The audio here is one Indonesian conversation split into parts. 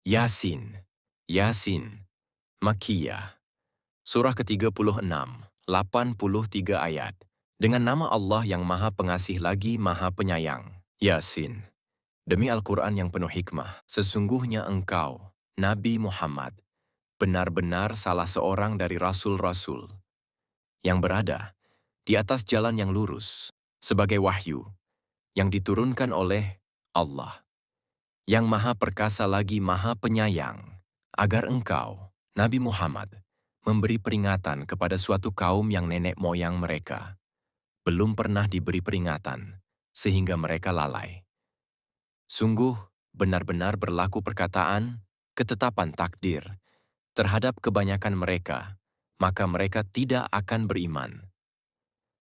Yasin, Yasin, Makkiyah. Surah ke-36, 83 ayat. Dengan nama Allah yang Maha Pengasih lagi Maha Penyayang. Yasin. Demi Al-Quran yang penuh hikmah, sesungguhnya engkau, Nabi Muhammad, benar-benar salah seorang dari rasul-rasul yang berada di atas jalan yang lurus sebagai wahyu yang diturunkan oleh Allah, yang Maha Perkasa lagi Maha Penyayang, agar engkau, Nabi Muhammad, memberi peringatan kepada suatu kaum yang nenek moyang mereka belum pernah diberi peringatan, sehingga mereka lalai. Sungguh, benar-benar berlaku perkataan, ketetapan takdir, terhadap kebanyakan mereka, maka mereka tidak akan beriman.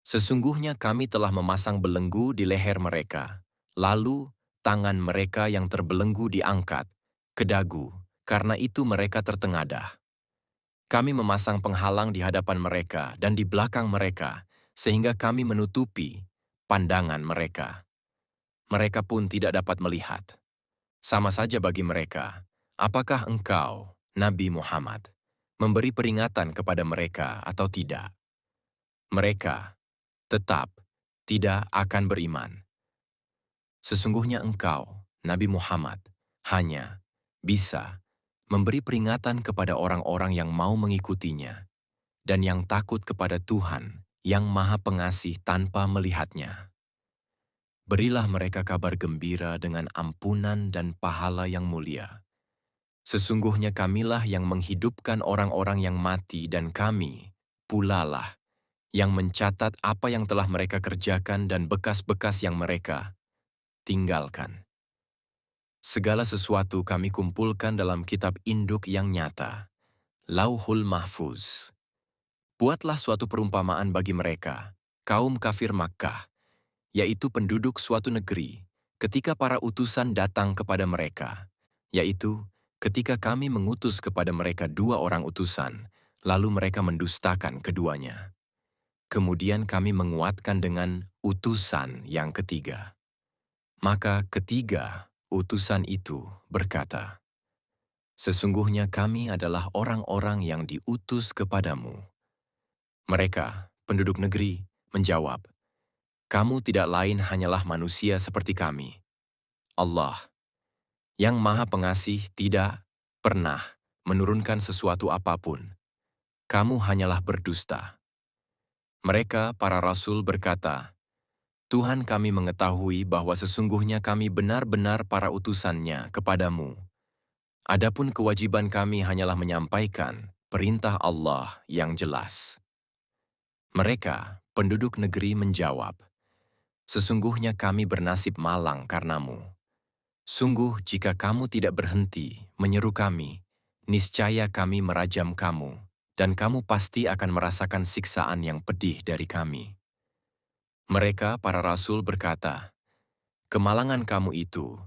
Sesungguhnya kami telah memasang belenggu di leher mereka, lalu tangan mereka yang terbelenggu diangkat ke dagu, karena itu mereka tertengadah. Kami memasang penghalang di hadapan mereka dan di belakang mereka, sehingga kami menutupi pandangan mereka. Mereka pun tidak dapat melihat. Sama saja bagi mereka, apakah engkau, Nabi Muhammad, memberi peringatan kepada mereka atau tidak? Mereka tetap tidak akan beriman. Sesungguhnya engkau, Nabi Muhammad, hanya bisa memberi peringatan kepada orang-orang yang mau mengikutinya dan yang takut kepada Tuhan yang Maha Pengasih tanpa melihatnya. Berilah mereka kabar gembira dengan ampunan dan pahala yang mulia. Sesungguhnya kamilah yang menghidupkan orang-orang yang mati dan kami pulalah yang mencatat apa yang telah mereka kerjakan dan bekas-bekas yang mereka tinggalkan. Segala sesuatu kami kumpulkan dalam kitab induk yang nyata, Lauhul Mahfuz. Buatlah suatu perumpamaan bagi mereka, kaum kafir Makkah, yaitu penduduk suatu negeri, ketika para utusan datang kepada mereka, yaitu ketika kami mengutus kepada mereka 2 orang utusan, lalu mereka mendustakan keduanya. Kemudian kami menguatkan dengan utusan yang ketiga. Maka ketiga utusan itu berkata, "Sesungguhnya kami adalah orang-orang yang diutus kepadamu." Mereka, penduduk negeri, menjawab, "Kamu tidak lain hanyalah manusia seperti kami." Allah, yang Maha Pengasih, tidak pernah menurunkan sesuatu apapun. Kamu hanyalah berdusta. Mereka, para rasul, berkata, "Tuhan kami mengetahui bahwa sesungguhnya kami benar-benar para utusannya kepadamu. Adapun kewajiban kami hanyalah menyampaikan perintah Allah yang jelas." Mereka, penduduk negeri, menjawab, "Sesungguhnya kami bernasib malang karenamu. Sungguh jika kamu tidak berhenti menyeru kami, niscaya kami merajam kamu, dan kamu pasti akan merasakan siksaan yang pedih dari kami." Mereka, para rasul, berkata, "Kemalangan kamu itu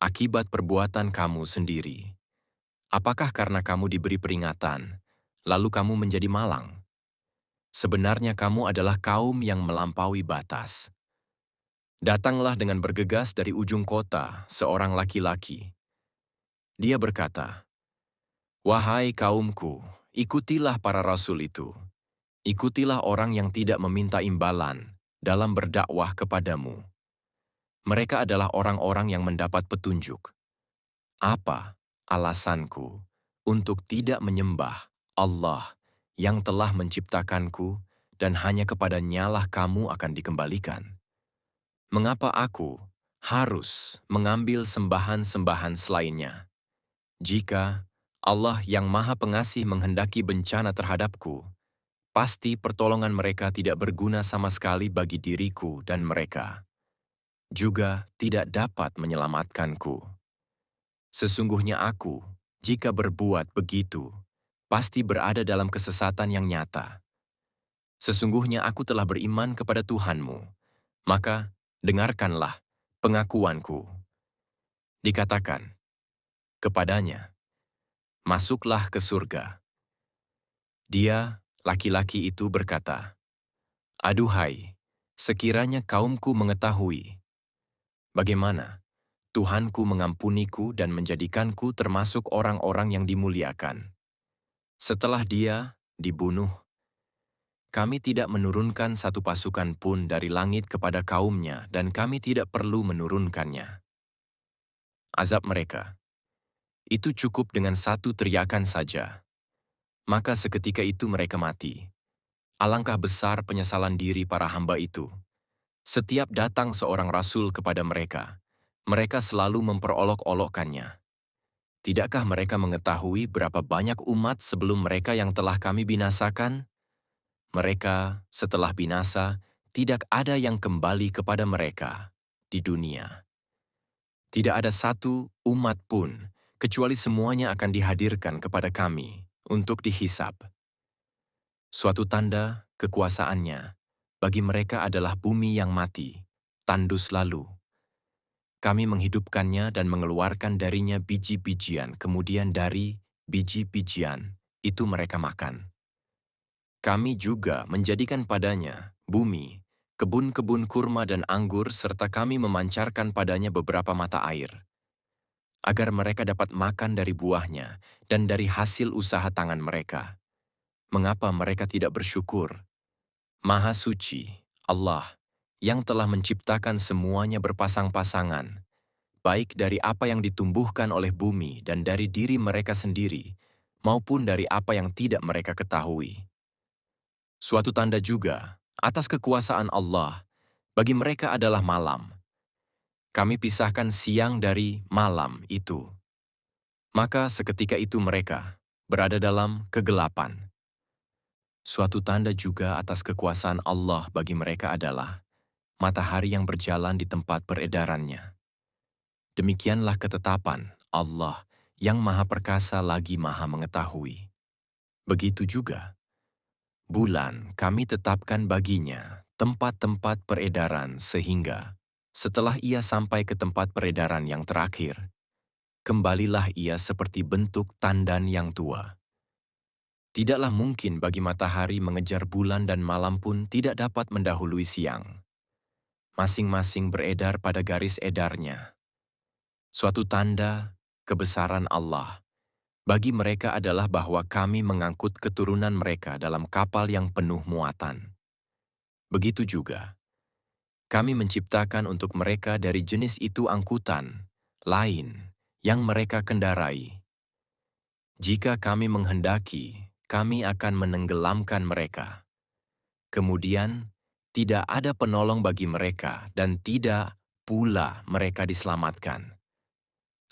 akibat perbuatan kamu sendiri. Apakah karena kamu diberi peringatan, lalu kamu menjadi malang? Sebenarnya kamu adalah kaum yang melampaui batas." Datanglah dengan bergegas dari ujung kota seorang laki-laki. Dia berkata, "Wahai kaumku, ikutilah para rasul itu. Ikutilah orang yang tidak meminta imbalan dalam berdakwah kepadamu. Mereka adalah orang-orang yang mendapat petunjuk. Apa alasanku untuk tidak menyembah Allah yang telah menciptakanku dan hanya kepada-Nyalah kamu akan dikembalikan? Mengapa aku harus mengambil sembahan-sembahan selainnya? Jika Allah yang Maha Pengasih menghendaki bencana terhadapku, pasti pertolongan mereka tidak berguna sama sekali bagi diriku dan mereka, juga tidak dapat menyelamatkanku. Sesungguhnya aku, jika berbuat begitu, pasti berada dalam kesesatan yang nyata. Sesungguhnya aku telah beriman kepada Tuhanmu, maka dengarkanlah pengakuanku." Dikatakan kepadanya, "Masuklah ke surga." Dia, laki-laki itu, berkata, "Aduhai, sekiranya kaumku mengetahui bagaimana Tuhanku mengampuniku dan menjadikanku termasuk orang-orang yang dimuliakan. Setelah dia dibunuh, kami tidak menurunkan satu pasukan pun dari langit kepada kaumnya dan kami tidak perlu menurunkannya. Azab mereka, itu cukup dengan satu teriakan saja. Maka seketika itu mereka mati. Alangkah besar penyesalan diri para hamba itu. Setiap datang seorang rasul kepada mereka, mereka selalu memperolok-olokkannya. Tidakkah mereka mengetahui berapa banyak umat sebelum mereka yang telah kami binasakan? Mereka, setelah binasa, tidak ada yang kembali kepada mereka di dunia. Tidak ada satu umat pun, kecuali semuanya akan dihadirkan kepada kami untuk dihisap. Suatu tanda kekuasaannya bagi mereka adalah bumi yang mati, tandus lalu. Kami menghidupkannya dan mengeluarkan darinya biji-bijian, kemudian dari biji-bijian itu mereka makan. Kami juga menjadikan padanya bumi, kebun-kebun kurma dan anggur, serta kami memancarkan padanya beberapa mata air, agar mereka dapat makan dari buahnya dan dari hasil usaha tangan mereka. Mengapa mereka tidak bersyukur? Maha suci Allah yang telah menciptakan semuanya berpasang-pasangan, baik dari apa yang ditumbuhkan oleh bumi dan dari diri mereka sendiri, maupun dari apa yang tidak mereka ketahui. Suatu tanda juga atas kekuasaan Allah bagi mereka adalah malam. Kami pisahkan siang dari malam itu. Maka seketika itu mereka berada dalam kegelapan. Suatu tanda juga atas kekuasaan Allah bagi mereka adalah matahari yang berjalan di tempat peredarannya. Demikianlah ketetapan Allah yang Maha Perkasa lagi Maha Mengetahui. Begitu juga bulan kami tetapkan baginya tempat-tempat peredaran sehingga setelah ia sampai ke tempat peredaran yang terakhir, kembalilah ia seperti bentuk tandan yang tua. Tidaklah mungkin bagi matahari mengejar bulan dan malam pun tidak dapat mendahului siang. Masing-masing beredar pada garis edarnya. Suatu tanda kebesaran Allah bagi mereka adalah bahwa kami mengangkut keturunan mereka dalam kapal yang penuh muatan. Begitu juga, kami menciptakan untuk mereka dari jenis itu angkutan lain yang mereka kendarai. Jika kami menghendaki, kami akan menenggelamkan mereka. Kemudian, tidak ada penolong bagi mereka dan tidak pula mereka diselamatkan.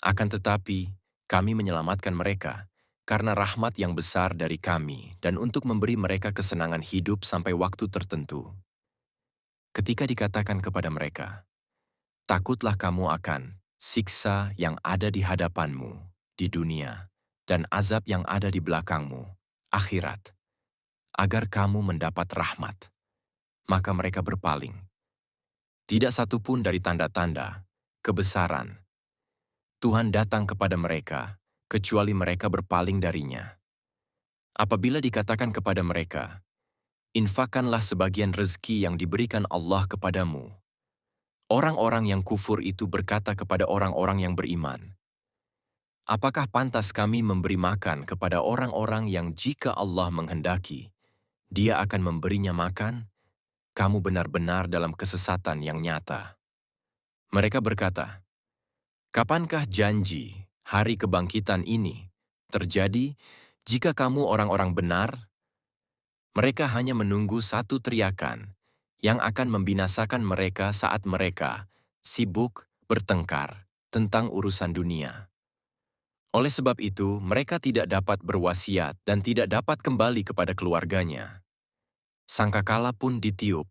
Akan tetapi, kami menyelamatkan mereka karena rahmat yang besar dari kami dan untuk memberi mereka kesenangan hidup sampai waktu tertentu. Ketika dikatakan kepada mereka, takutlah kamu akan siksa yang ada di hadapanmu di dunia dan azab yang ada di belakangmu, akhirat, agar kamu mendapat rahmat. Maka mereka berpaling. Tidak satu pun dari tanda-tanda kebesaran Tuhan datang kepada mereka, kecuali mereka berpaling darinya. Apabila dikatakan kepada mereka, infakkanlah sebagian rezeki yang diberikan Allah kepadamu. Orang-orang yang kufur itu berkata kepada orang-orang yang beriman, apakah pantas kami memberi makan kepada orang-orang yang jika Allah menghendaki, Dia akan memberinya makan? Kamu benar-benar dalam kesesatan yang nyata. Mereka berkata, kapankah janji hari kebangkitan ini terjadi jika kamu orang-orang benar? Mereka hanya menunggu satu teriakan yang akan membinasakan mereka saat mereka sibuk bertengkar tentang urusan dunia. Oleh sebab itu, mereka tidak dapat berwasiat dan tidak dapat kembali kepada keluarganya. Sangkakala pun ditiup,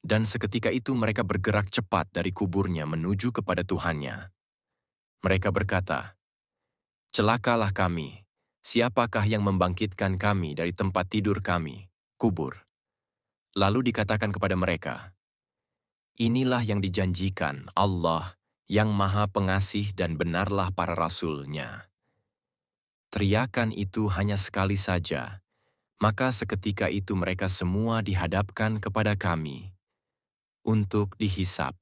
dan seketika itu mereka bergerak cepat dari kuburnya menuju kepada Tuhannya. Mereka berkata, celakalah kami, siapakah yang membangkitkan kami dari tempat tidur kami, kubur? Lalu dikatakan kepada mereka, inilah yang dijanjikan Allah yang Maha Pengasih dan benarlah para rasul-Nya. Teriakan itu hanya sekali saja, maka seketika itu mereka semua dihadapkan kepada kami untuk dihisap.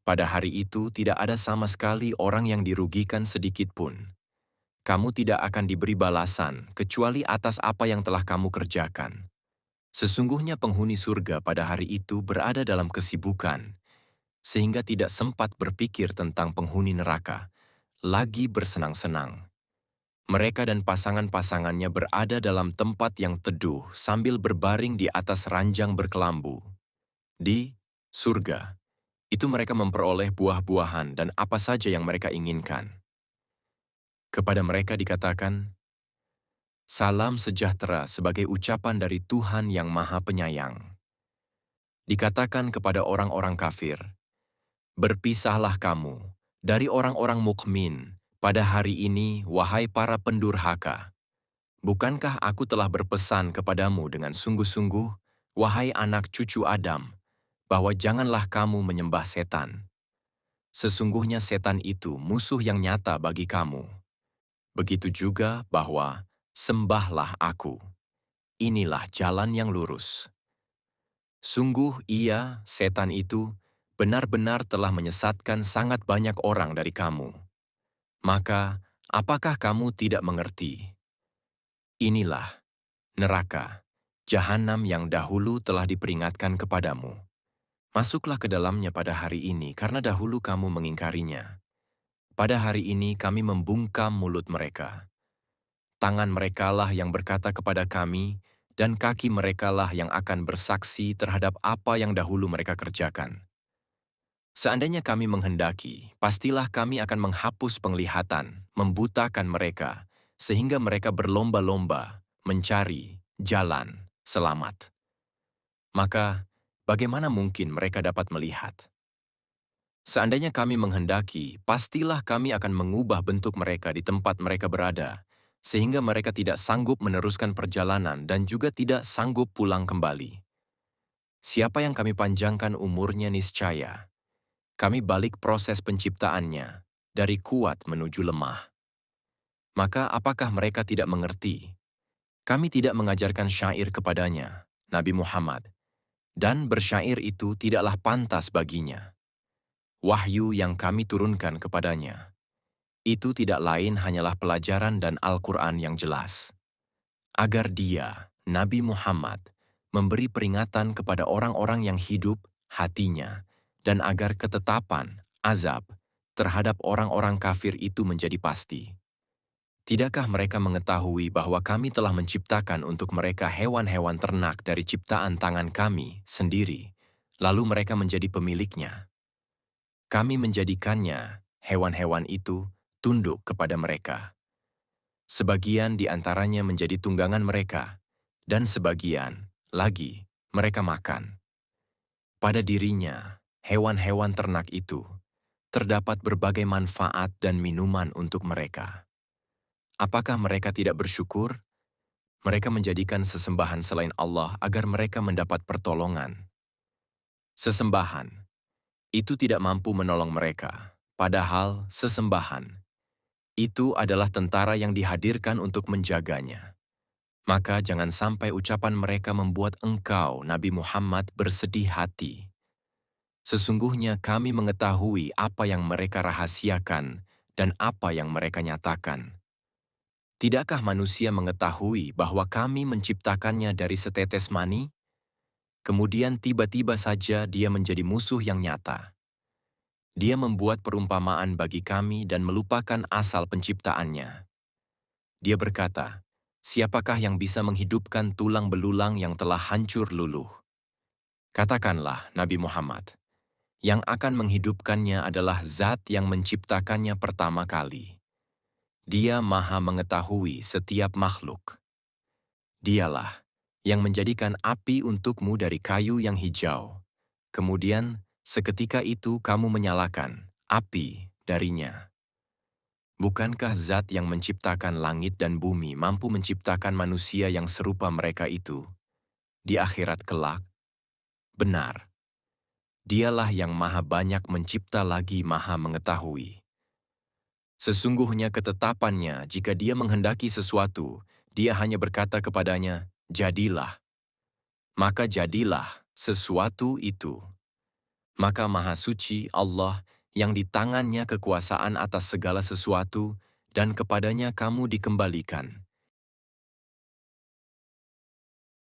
Pada hari itu tidak ada sama sekali orang yang dirugikan sedikit pun. Kamu tidak akan diberi balasan kecuali atas apa yang telah kamu kerjakan. Sesungguhnya penghuni surga pada hari itu berada dalam kesibukan, sehingga tidak sempat berpikir tentang penghuni neraka, lagi bersenang-senang. Mereka dan pasangan-pasangannya berada dalam tempat yang teduh sambil berbaring di atas ranjang berkelambu. Di surga, itu mereka memperoleh buah-buahan dan apa saja yang mereka inginkan. Kepada mereka dikatakan, salam sejahtera sebagai ucapan dari Tuhan yang Maha Penyayang. Dikatakan kepada orang-orang kafir, berpisahlah kamu dari orang-orang mukmin pada hari ini, wahai para pendurhaka. Bukankah aku telah berpesan kepadamu dengan sungguh-sungguh, wahai anak cucu Adam, bahwa janganlah kamu menyembah setan. Sesungguhnya setan itu musuh yang nyata bagi kamu. Begitu juga bahwa sembahlah aku. Inilah jalan yang lurus. Sungguh ia, setan itu, benar-benar telah menyesatkan sangat banyak orang dari kamu. Maka, apakah kamu tidak mengerti? Inilah neraka, jahanam yang dahulu telah diperingatkan kepadamu. Masuklah ke dalamnya pada hari ini karena dahulu kamu mengingkarinya. Pada hari ini kami membungkam mulut mereka. Tangan merekalah yang berkata kepada kami, dan kaki merekalah yang akan bersaksi terhadap apa yang dahulu mereka kerjakan. Seandainya kami menghendaki, pastilah kami akan menghapus penglihatan, membutakan mereka, sehingga mereka berlomba-lomba mencari jalan selamat. Maka, bagaimana mungkin mereka dapat melihat? Seandainya kami menghendaki, pastilah kami akan mengubah bentuk mereka di tempat mereka berada, sehingga mereka tidak sanggup meneruskan perjalanan dan juga tidak sanggup pulang kembali. Siapa yang kami panjangkan umurnya niscaya, kami balik proses penciptaannya dari kuat menuju lemah. Maka apakah mereka tidak mengerti? Kami tidak mengajarkan syair kepadanya, Nabi Muhammad, dan bersyair itu tidaklah pantas baginya. Wahyu yang kami turunkan kepadanya, itu tidak lain hanyalah pelajaran dan Al-Quran yang jelas. Agar dia, Nabi Muhammad, memberi peringatan kepada orang-orang yang hidup hatinya, dan agar ketetapan, azab, terhadap orang-orang kafir itu menjadi pasti. Tidakkah mereka mengetahui bahwa kami telah menciptakan untuk mereka hewan-hewan ternak dari ciptaan tangan kami sendiri, lalu mereka menjadi pemiliknya? Kami menjadikannya, hewan-hewan itu, tunduk kepada mereka. Sebagian di antaranya menjadi tunggangan mereka, dan sebagian lagi mereka makan. Pada dirinya, hewan-hewan ternak itu, terdapat berbagai manfaat dan minuman untuk mereka. Apakah mereka tidak bersyukur? Mereka menjadikan sesembahan selain Allah agar mereka mendapat pertolongan. Sesembahan itu tidak mampu menolong mereka, padahal sesembahan itu adalah tentara yang dihadirkan untuk menjaganya. Maka jangan sampai ucapan mereka membuat engkau, Nabi Muhammad, bersedih hati. Sesungguhnya kami mengetahui apa yang mereka rahasiakan dan apa yang mereka nyatakan. Tidakkah manusia mengetahui bahwa kami menciptakannya dari setetes mani? Kemudian tiba-tiba saja dia menjadi musuh yang nyata. Dia membuat perumpamaan bagi kami dan melupakan asal penciptaannya. Dia berkata, siapakah yang bisa menghidupkan tulang belulang yang telah hancur luluh? Katakanlah, Nabi Muhammad, yang akan menghidupkannya adalah zat yang menciptakannya pertama kali. Dia maha mengetahui setiap makhluk. Dialah yang menjadikan api untukmu dari kayu yang hijau. Kemudian, seketika itu kamu menyalakan api darinya. Bukankah zat yang menciptakan langit dan bumi mampu menciptakan manusia yang serupa mereka itu di akhirat kelak? Benar. Dialah yang maha banyak mencipta lagi maha mengetahui. Sesungguhnya ketetapannya jika dia menghendaki sesuatu, dia hanya berkata kepadanya, jadilah. Maka jadilah sesuatu itu. Maka Maha Suci Allah yang di tangannya kekuasaan atas segala sesuatu dan kepadanya kamu dikembalikan.